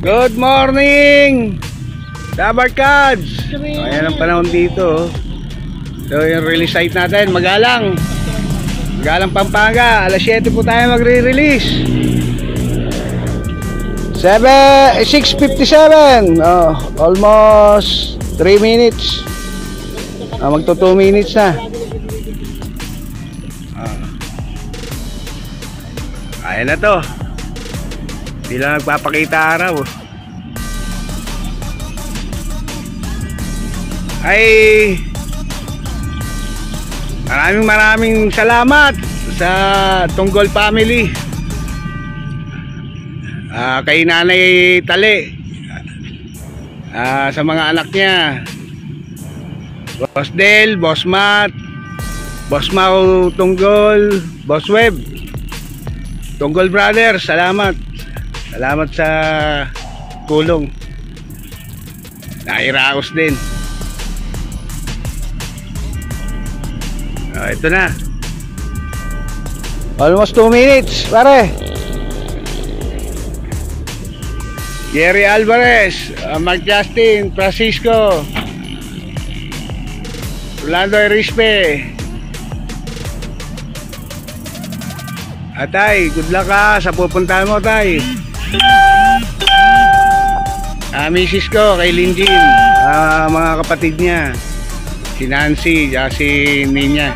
Good morning, Dabarkads! Ayan ang panahon dito. So yung release site natin, Magalang Pampanga. Alas 7 po tayo magre-release. 6:57. Almost 3 minutes. Magto 2 minutes na. Ayan na to. Hindi lang nagpapakita araw. Ay, maraming salamat sa Tunggol family, kay Nanay Tali, sa mga anak niya, Boss Del, Boss Matt, Boss Mau Tunggol, Boss Web, Tunggol Brothers. Salamat sa tulong. Nairaos din. Ito na. Almost 2 minutes, pare. Jerry Alvarez, Mark Justin, Francisco, Rolando Erispe. Tay, good luck ka sa pupuntahan mo, Tay. Misis ko, kay Linjin, mga kapatid niya, si Nancy, si Nina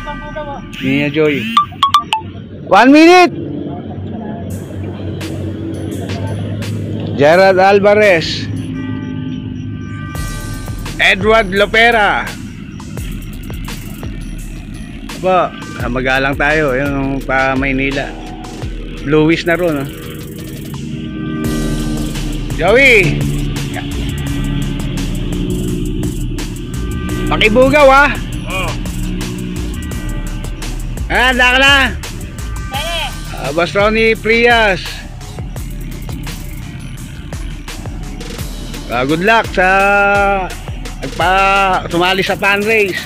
Joy. 1 minute. Gerard Alvarez, Edward Lopera. Aba, Magalang tayo, yung pa Maynila. Bluish na ron, Joey, pakibugaw, handa ka na. Boss Ronnie Prias, good luck sa sumali sa fan race.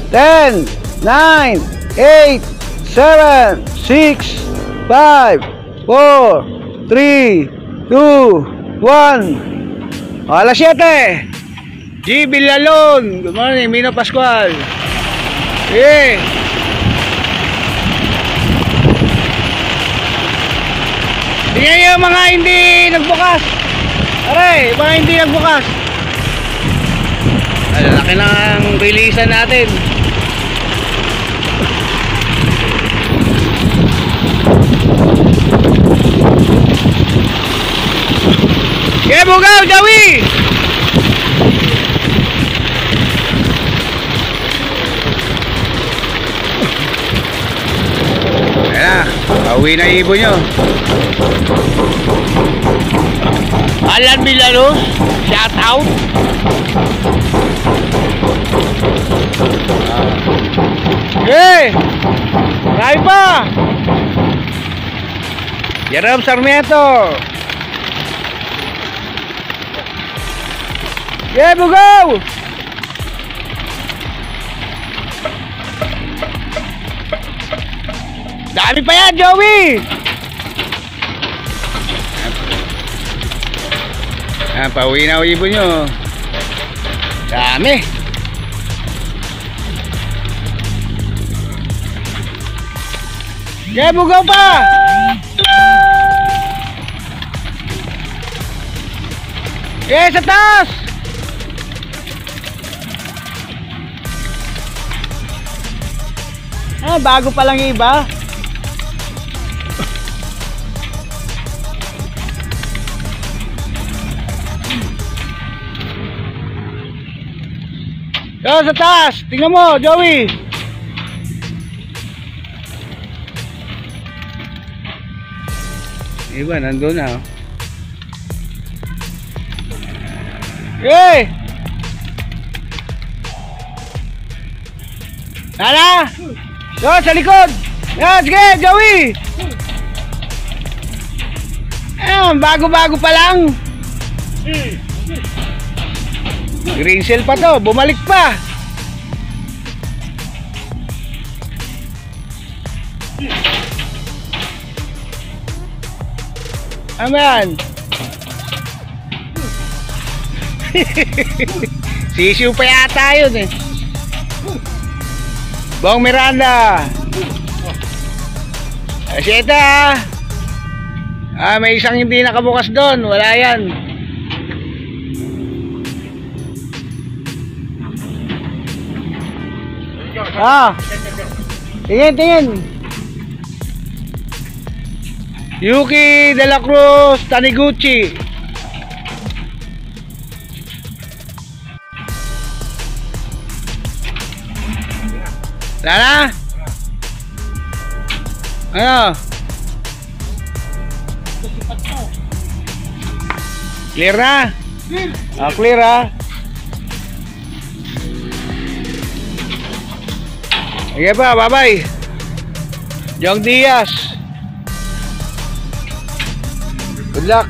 Ten, 9, 8, 7, 6, 5, 4, 3, 2, 1. Alas 7. G. Villalon. Good morning, Mino Pascual. Tingnan nyo mga hindi nagbukas. Aray, mga hindi nagbukas. Laki ng releasean natin. Yeah, bugaw, Joey! Ayan na, pauwi na ibon nyo. Alan Villaros, shout out. Hey! Kaya pa! Jerome Sarmiento. Yeah, bugaw! Dami pa yan, Joey! Pauwi na ibon nyo. Dami! Yeah, bugaw pa! Yeah, sa taas! Bago pa lang iba. Yo, sa taas. Tingnan mo, Joey. Iba, nandun na. Hey! Tara! Yo, sa likod! Yan, sige, Joey! Ayun, bago-bago pa lang. Green cell pa to, bumalik pa. Ano yan? Sisiw pa yata yun eh. Bong Miranda. Asyeta. May isang hindi nakabukas doon. Wala yan. Tingin. Yuki De La Cruz Taniguchi. Wala na? Ano? Clear na? Clear ha? Sige pa, bye-bye. Jong Diaz. Good luck.